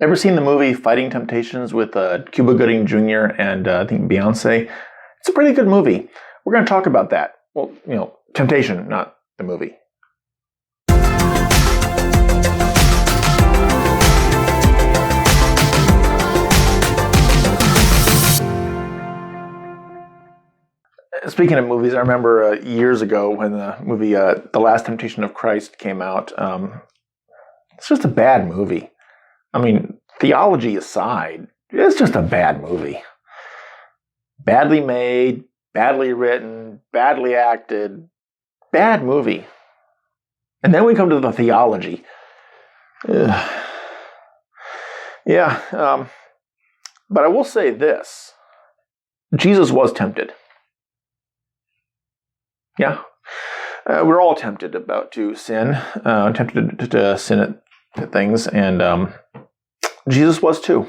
Ever seen the movie Fighting Temptations with Cuba Gooding Jr. and I think Beyonce? It's a pretty good movie. We're going to talk about that. Well, temptation, not the movie. Speaking of movies, I remember years ago when the movie The Last Temptation of Christ came out. It's just a bad movie. I mean, theology aside, it's just a bad movie. Badly made, badly written, badly acted, bad movie. And then we come to the theology. Yeah, but I will say this. Jesus was tempted. Yeah. We're all tempted to sin, tempted to sin at things, and Jesus was too.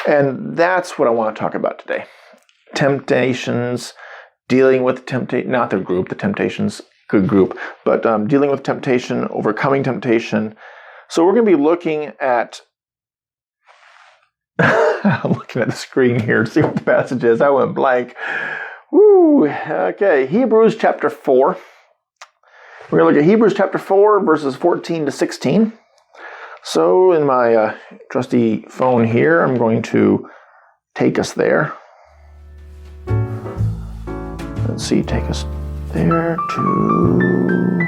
And that's what I want to talk about today. Temptations, dealing with not the group, the temptations, good group, but dealing with temptation, overcoming temptation. So we're going to be looking at the screen here to see what the passage is. I went blank. Woo! Okay, Hebrews chapter 4. We're going to look at Hebrews chapter 4, verses 14 to 16. So in my trusty phone here, I'm going to take us there. Let's see, take us there to...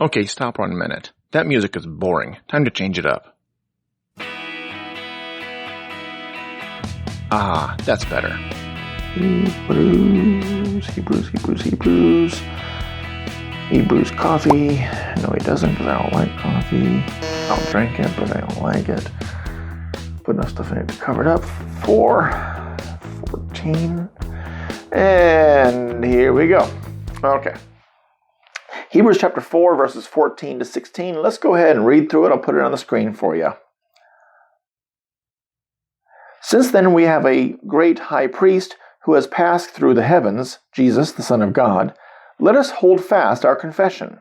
Okay, stop 1 minute. That music is boring. Time to change it up. Ah, that's better. Hebrews coffee. No, he doesn't, because I don't like coffee. I'll drink it, but I don't like it. Put enough stuff in it to cover it up. 4:14. And here we go. Okay. Hebrews chapter 4, verses 14 to 16. Let's go ahead and read through it. I'll put it on the screen for you. Since then we have a great high priest who has passed through the heavens, Jesus, the Son of God, let us hold fast our confession.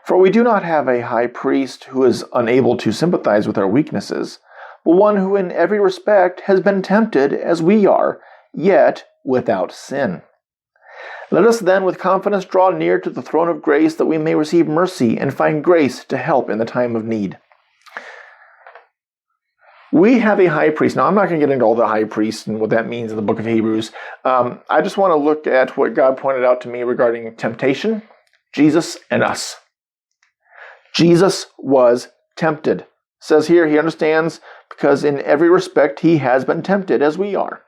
For we do not have a high priest who is unable to sympathize with our weaknesses, but one who in every respect has been tempted as we are, yet without sin. Let us then with confidence draw near to the throne of grace that we may receive mercy and find grace to help in the time of need. We have a high priest. Now, I'm not going to get into all the high priests and what that means in the book of Hebrews. I just want to look at what God pointed out to me regarding temptation, Jesus, and us. Jesus was tempted. It says here he understands because in every respect he has been tempted as we are.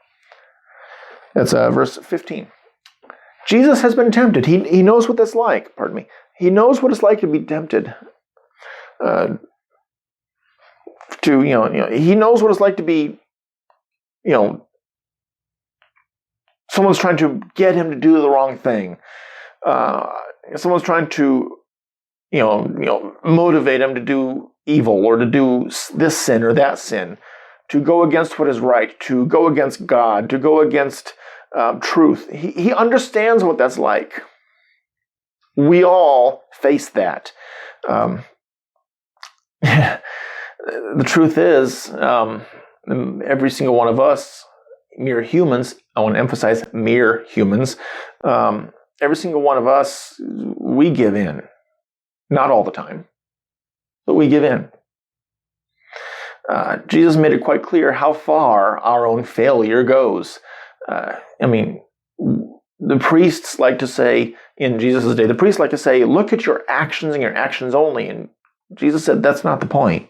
That's verse 15. Jesus has been tempted. He knows what that's like. Pardon me. He knows what it's like to be tempted. He knows what it's like to be, someone's trying to get him to do the wrong thing. Someone's trying to, motivate him to do evil or to do this sin or that sin, to go against what is right, to go against God, to go against truth. He understands what that's like. We all face that. The truth is, every single one of us, mere humans, I want to emphasize mere humans, every single one of us, we give in. Not all the time, but we give in. Jesus made it quite clear how far our own failure goes. The priests like to say, in Jesus' day, look at your actions and your actions only. And Jesus said, that's not the point.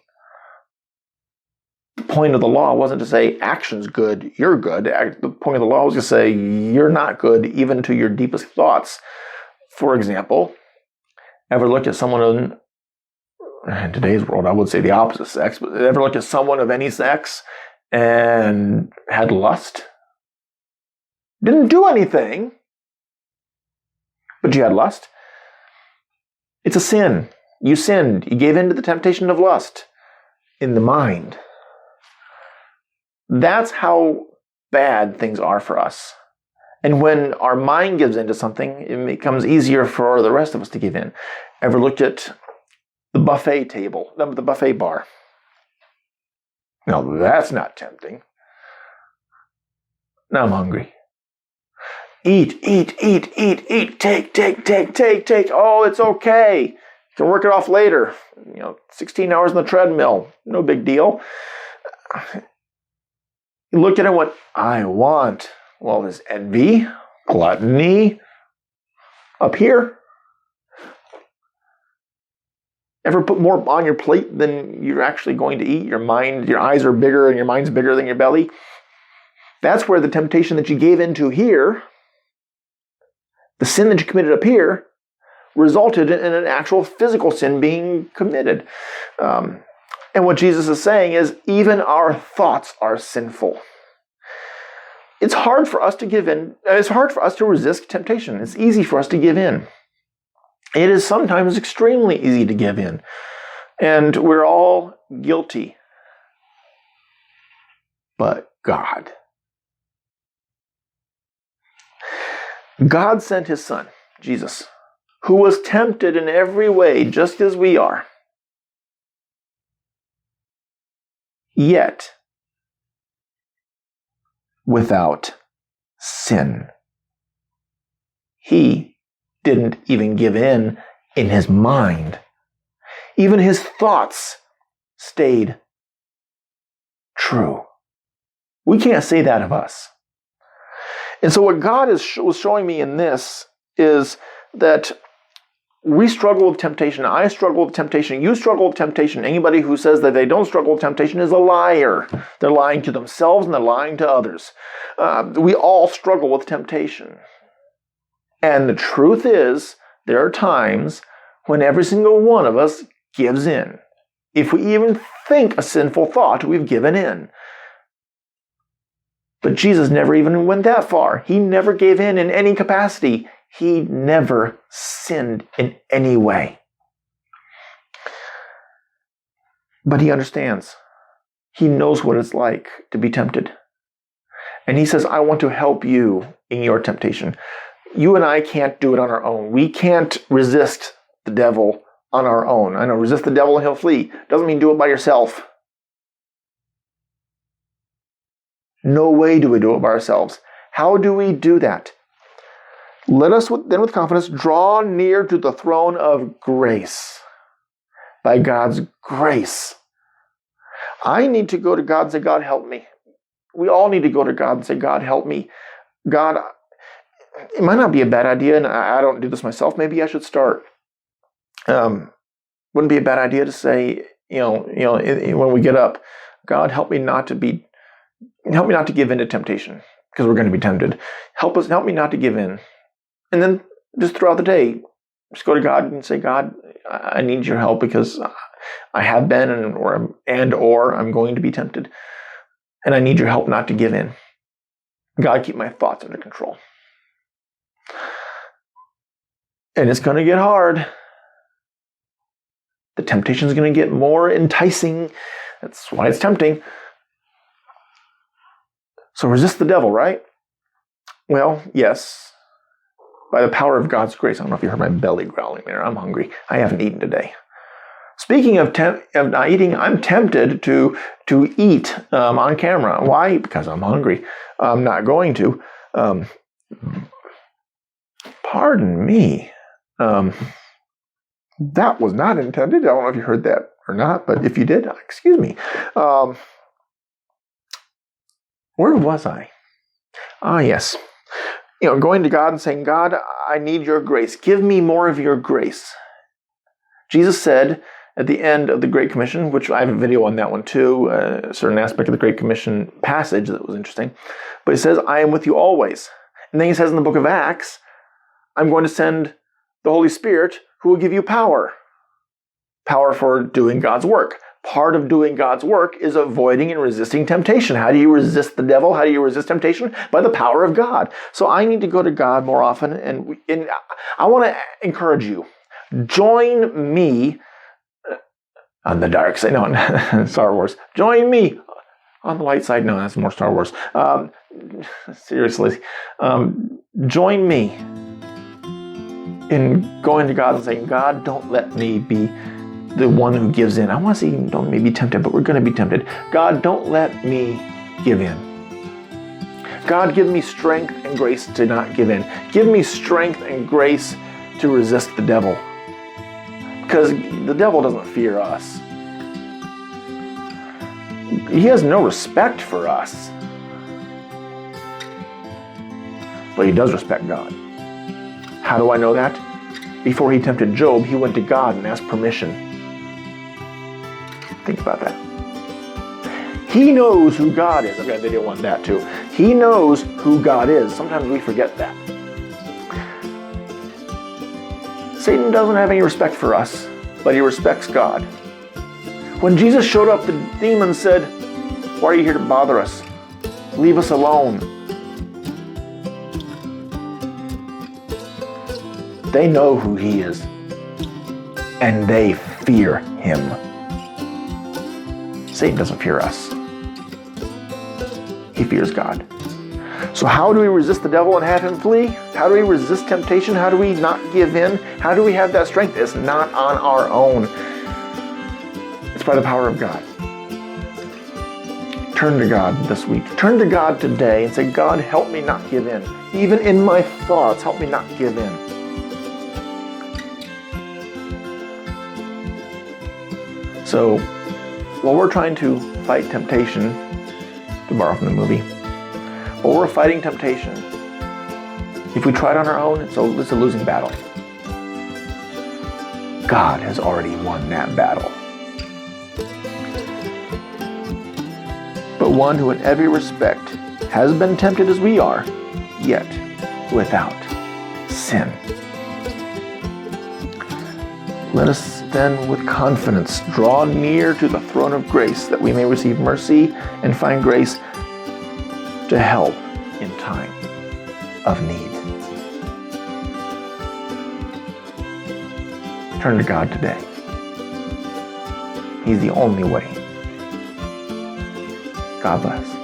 The point of the law wasn't to say, action's good, you're good. The point of the law was to say, you're not good, even to your deepest thoughts. For example, ever looked at someone in today's world, I would say the opposite sex, but ever looked at someone of any sex and had lust? Didn't do anything, but you had lust. It's a sin. You sinned. You gave in to the temptation of lust in the mind. That's how bad things are for us. And when our mind gives in to something, it becomes easier for the rest of us to give in. Ever looked at the buffet table, the buffet bar? Now that's not tempting. Now I'm hungry. Eat, eat, eat, eat, eat. Take, take, take, take, take. Oh, it's okay. You can work it off later. 16 hours on the treadmill. No big deal. He looked at it and went, I want. Well, there's envy, gluttony, up here. Ever put more on your plate than you're actually going to eat? Your eyes are bigger and your mind's bigger than your belly. That's where the temptation that you gave into here, the sin that you committed up here, resulted in an actual physical sin being committed. And what Jesus is saying is, even our thoughts are sinful. It's hard for us to give in. It's hard for us to resist temptation. It's easy for us to give in. It is sometimes extremely easy to give in. And we're all guilty. But God sent his Son, Jesus, who was tempted in every way, just as we are. Yet, without sin. He didn't even give in his mind. Even his thoughts stayed true. We can't say that of us. And so what God was showing me in this is that we struggle with temptation. I struggle with temptation. You struggle with temptation. Anybody who says that they don't struggle with temptation is a liar. They're lying to themselves and they're lying to others. We all struggle with temptation. And the truth is, there are times when every single one of us gives in. If we even think a sinful thought, we've given in. But Jesus never even went that far. He never gave in any capacity. He never sinned in any way. But he understands. He knows what it's like to be tempted. And he says, I want to help you in your temptation. You and I can't do it on our own. We can't resist the devil on our own. I know, resist the devil and he'll flee. Doesn't mean do it by yourself. No way do we do it by ourselves. How do we do that? Let us then with confidence draw near to the throne of grace. By God's grace. I need to go to God and say, God, help me. We all need to go to God and say, God, help me. God, it might not be a bad idea, and I don't do this myself. Maybe I should start. Wouldn't be a bad idea to say, when we get up, God, help me not to give in to temptation, because we're going to be tempted. Help me not to give in. And then just throughout the day, just go to God and say, God, I need your help because I have been or I'm going to be tempted. And I need your help not to give in. God, keep my thoughts under control. And it's going to get hard. The temptation is going to get more enticing. That's why it's tempting. So resist the devil, right? Well, yes. By the power of God's grace. I don't know if you heard my belly growling there. I'm hungry. I haven't eaten today. Speaking of not eating, I'm tempted to eat on camera. Why? Because I'm hungry. I'm not going to. Pardon me. That was not intended. I don't know if you heard that or not, but if you did, excuse me. Where was I? Yes. Going to God and saying, God, I need your grace. Give me more of your grace. Jesus said at the end of the Great Commission, which I have a video on that one too, a certain aspect of the Great Commission passage that was interesting. But he says, I am with you always. And then he says in the book of Acts, I'm going to send the Holy Spirit who will give you power. Power for doing God's work. Part of doing God's work is avoiding and resisting temptation. How do you resist the devil? How do you resist temptation? By the power of God. So I need to go to God more often. And I want to encourage you. Join me on the dark side. No, Star Wars. Join me on the light side. No, that's more Star Wars. Seriously. Join me in going to God and saying, God, don't let me be the one who gives in. I want to see, don't maybe be tempted, but we're going to be tempted. God, don't let me give in. God, give me strength and grace to not give in. Give me strength and grace to resist the devil. Because the devil doesn't fear us. He has no respect for us. But he does respect God. How do I know that? Before he tempted Job, he went to God and asked permission. Think about that. He knows who God is. Okay, they didn't want that too. He knows who God is. Sometimes we forget that. Satan doesn't have any respect for us, but he respects God. When Jesus showed up, the demons said, "Why are you here to bother us? Leave us alone." They know who he is, and they fear him. Satan doesn't fear us. He fears God. So how do we resist the devil and have him flee? How do we resist temptation? How do we not give in? How do we have that strength? It's not on our own. It's by the power of God. Turn to God this week. Turn to God today and say, "God, help me not give in. Even in my thoughts, help me not give in." So, while we're trying to fight temptation, to borrow from the movie, while we're fighting temptation, if we try it on our own, it's a losing battle. God has already won that battle. But one who in every respect has been tempted as we are, yet without sin. Let us then with confidence draw near to the throne of grace that we may receive mercy and find grace to help in time of need. Turn to God today. He's the only way. God bless.